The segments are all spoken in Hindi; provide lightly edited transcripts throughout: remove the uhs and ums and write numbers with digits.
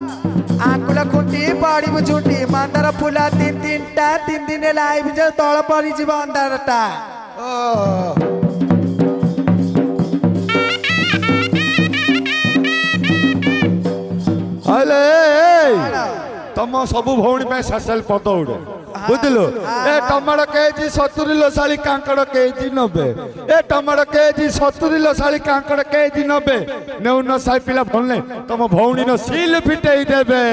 आंकुल खुंटी बड़ी मुझुंटी मंदार फुला तीन तीन टा तीन दिन लाइव जो तल पड़ी जीव अंधारटा तुम सब भौणी स्पेशल पद उड़े बुझलु ए टमाटो केजी 70 लसाली कांकड़ केजी 90 ए टमाटो केजी 70 लसाली कांकड़ केजी 90 नेउन साई पिला भोलने तुम भौणी न सील फिटेई देबे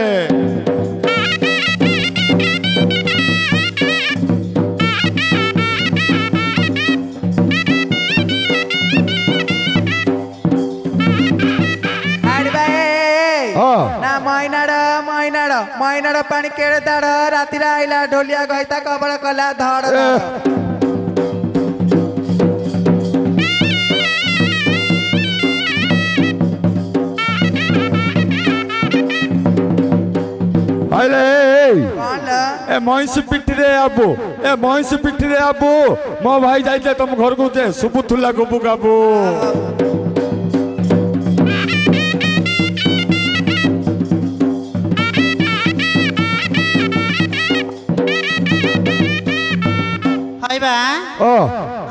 मैनाड़ पानी केड़े दाड़ राति आईला ढोलिया गईता कबड़ कला धड़ ए महिष पिठी रे आबू ए महिष पिठी रे आबू मो भाई जाइते तुम घर को जे सुबुथुला गुबु गाबू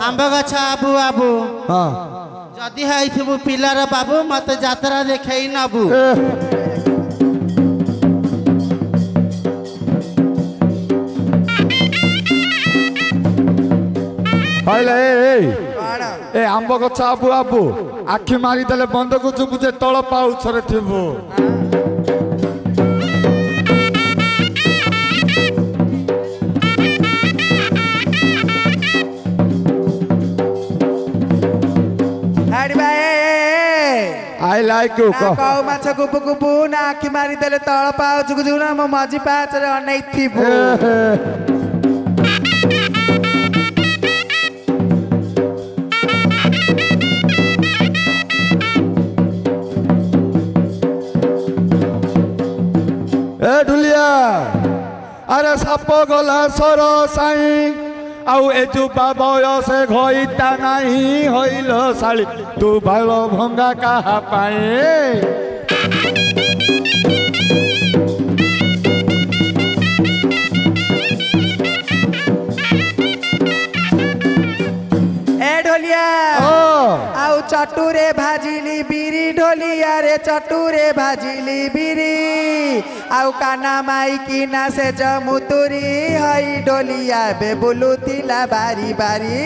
आंब गछ आबू आबू जदि है पिलार बाबू मत जात्रा देखे नबू ए आंब गछ आबू आबू आखि मारिदेले बंद को जुबु जे तळ पाउछरे थिबु I like you. कौ माछ गुबु गुबु ना आखि मारी देले तळ पाउ जुगु जुगु ना म मजी पाछ रे अनै थिबु ए ढुलिया अरे साप गला सर साई आउ ए जुबा बयसे घईता नहीं होइल साली तू भालो भंगा कहा पाए ढोलिया आउ चटुरे भाजिली बीरी ढोलिया रे चटुरे भाजिली बीरी आउ काना माई की ना से जमुतुरी हई ढोलिया बे बुलुतिला बारी बारी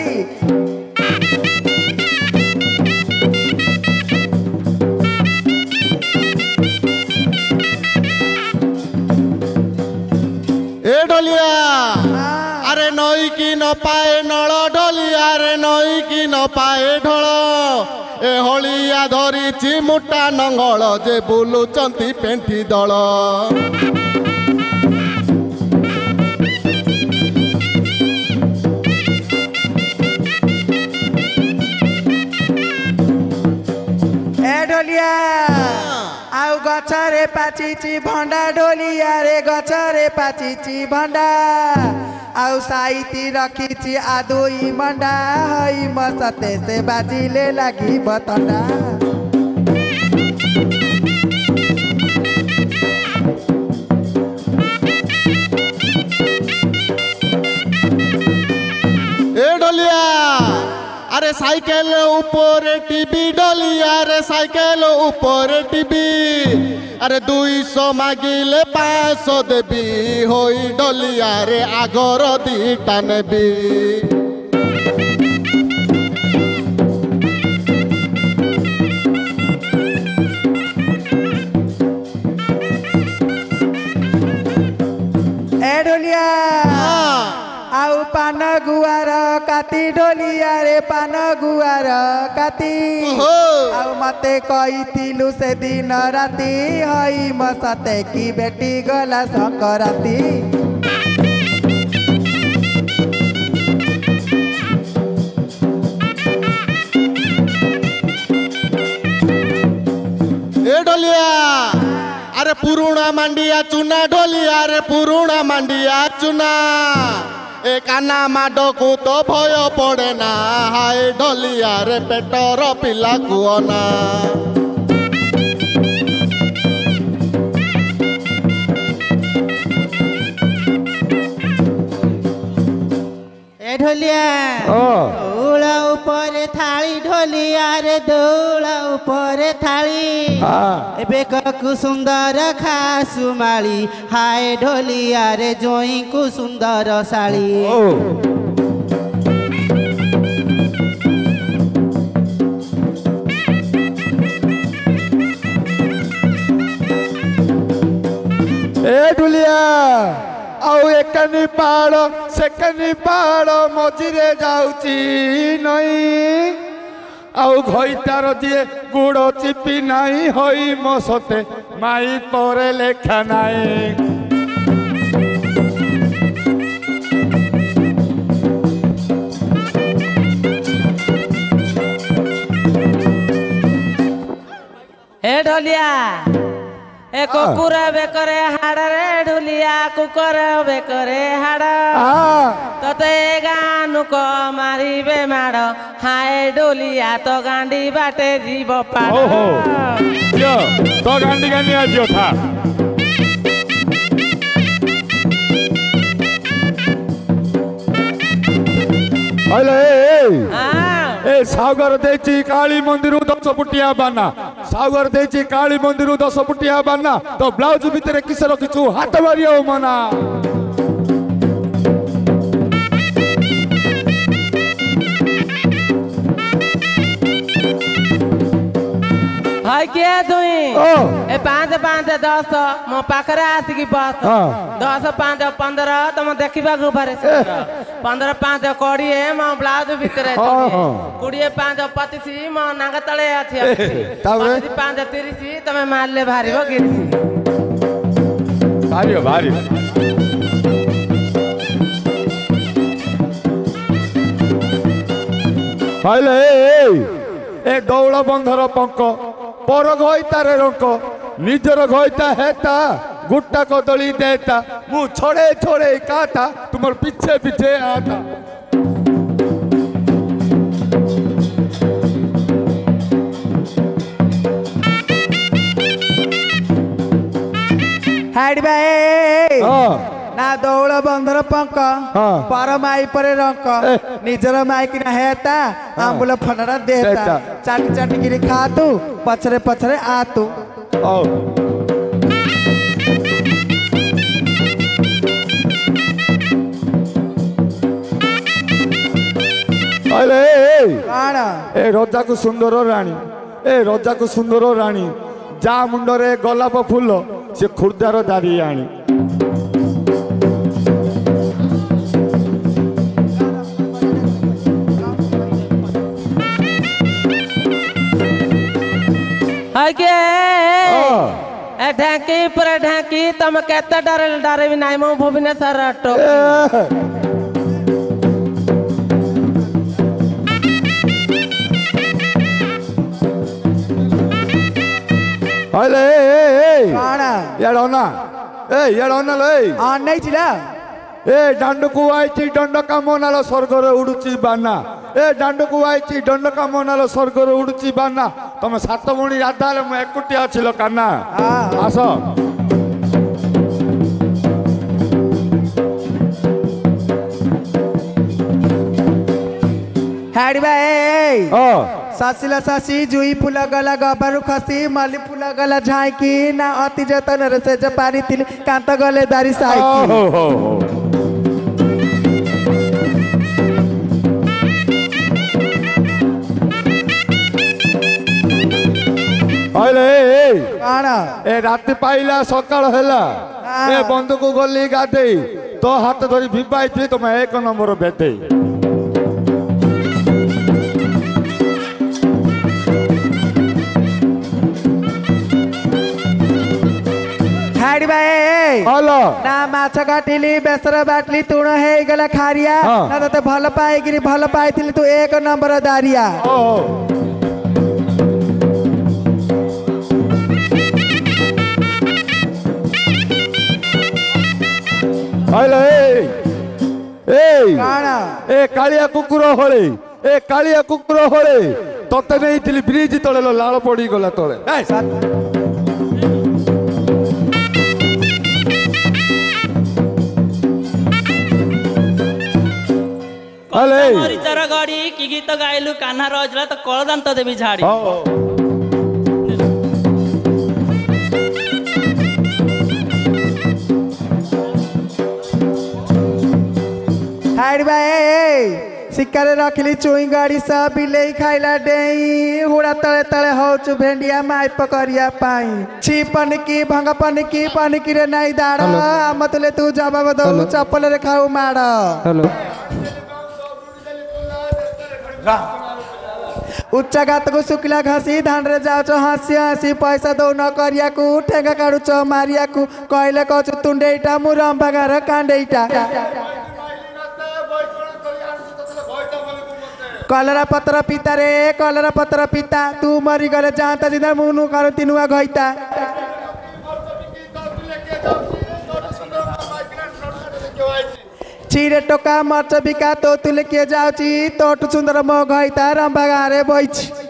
ए ढोलिया अरे नई की न पाए नल ढोलिया रे नई की न पाए ढोल ए हलिया धरी मुटा नंगल जे बुलुचंती पेंठी दल ए ढोलिया आउ गछरे पाचिची भंडा ढोलिया रे गछरे पाचिची भंडा आउ साइती रखीची आदुई मंडा हई मसते से बाजिले लागी बतंडा ए ढोलिया अरे साइकेल ऊपर टीवी ढोलिया रे साइकेल ऊपर टीवी अरे 200 मागिले 500 देवी होई ढोलिया रे आगर दीटा नेबी ए ढोलिया आउ पान गुआर काती ढोलिया रे पान गुआर काती आउ मते कहितिलु से दिन राती हई मसते की बेटी गला संकराती ए ढोलिया अरे पुरुणा मांडिया चुना ढोलिया रे पुरुणा मांडिया चुना ए काना माडो को तो भय पड़े ना हाय ढोलिया रे पेटर पिला कुअना ढोलियारे दौड़ ऊपर थाली बेकू सुंदर खासु माली हाय ढोलियारे जोई को सुंदर साड़ी ए ढुलिया आउ एकनी पाड़ सेकनी पाड़ मझिरे जाउची नई आउ घईतार दिए गुड़ चिपी नाई होई मो सते माई परे लेखा नाई ए ढोलिया ए कुकुरा बेकरे हाड़ रे ढुलिया कुकुर बेकरे हाड़ तते गानु को मारिबे माड़ हाय ढोलिया तो गांडी बाटे जीव पाड़ तो गांडी गांडी आजो था ए सागर देची काली मंदिर 10 फुटिया बाना सागर देची काली मंदिर 10 फुटिया बाना तो ब्लाउज भितर किस रखिछु हाथ मारियो मना हाय किया तुई ए 5 5 10 मो पाखरे आसिकी बस 10 5 15 तुम देखिबा को बारे 15 5 20 मो ब्लाउज भितरे 20 5 25 मो नांगा तळे अछि 25 5 30 तमे मारले भारीबो गिरसी भारी भारी हाइले ए दौड़ बंधर पंक पर घईतारे रंक निजर घईता हेता गुट्टा कदली देता मु छोड़े छोड़े काटा तुमर पीछे पीछे आता हाइड बाई ना दौड़ बंधर पंक पर माई परे रंक निजर माई कि ना हेता आंबुल फटरा देता चाटी चाटी गिरी खा तू पछरे पछरे आ तू अरे ए रजा को सुंदर रानी ए रजा को सुंदर रानी जा मुंडरे गोलाप फूल से खुर्दार दारी आनी ढांकी पर ढांकी तुम केते डरे भी नाई मो भुवनेश्वर अटो अरे येड़ोना ले नहीं चिला ए डांड को आईची दंड कामनाल स्वर्ग रे उडुची बाना ए डांड को आईची दंड कामनाल स्वर्ग रे उडुची बाना तुम सात भणी राधा ले मु एकुटिया छिलो काना आस हाड़ी बाई सासिला सासी जुई फुला गला गबरू खसी मली फुला गला झांकी ना अति जतन रे से जपारी तिल कांत गले दारी साइकी ए राति पाइला सकाळ हैला ए बंधु को गली गाधे तो हाथ धरी भिबाई थी तुम एक नंबर बेटे हाड़ी बाई हेलो ना माछ काटिली बेसर बाटली तुण हे गला खारिया ना तते भल पाइगिरी भल पाइथिली तू एक नंबर दारिया ए कालिया कुकुर होले ए कालिया कुकुर होले तते नहीं थिली ब्रिज तले लाल पड़ी गला तले अले मरीचर गड़ी की गीत गाइलु कान्हा रजला तो कलदान तो देवी झाड़ी हाइड बाए शिकारे रखली चुई गाड़ी सब बिले खाइला डेई हुड़ा तले तले होचु भेंडिया माई पकड़िया पाई छी पनकी भंग पनकी रे नहीं दाड़ मतले तू जवाब दऊ चप्पल रे खाऊ माड़ हेलो उच्च गात को शुक्ला घसी धान रे जाओ हसी हसी पैसा दो न करिया को ठेगा काढु मारिया को कहले कछु तुंडेटा मुरम बगार कांडेटा कलरा पत्र पिता रे कलरा पत्र पिता तू मरी गले जाता जिंदा मुनु करू तिनुआ गइता चिरे टोका मर्च बिका तो तुले के जाउची तोटु सुंदर मो गइता रंबा गारे बइछि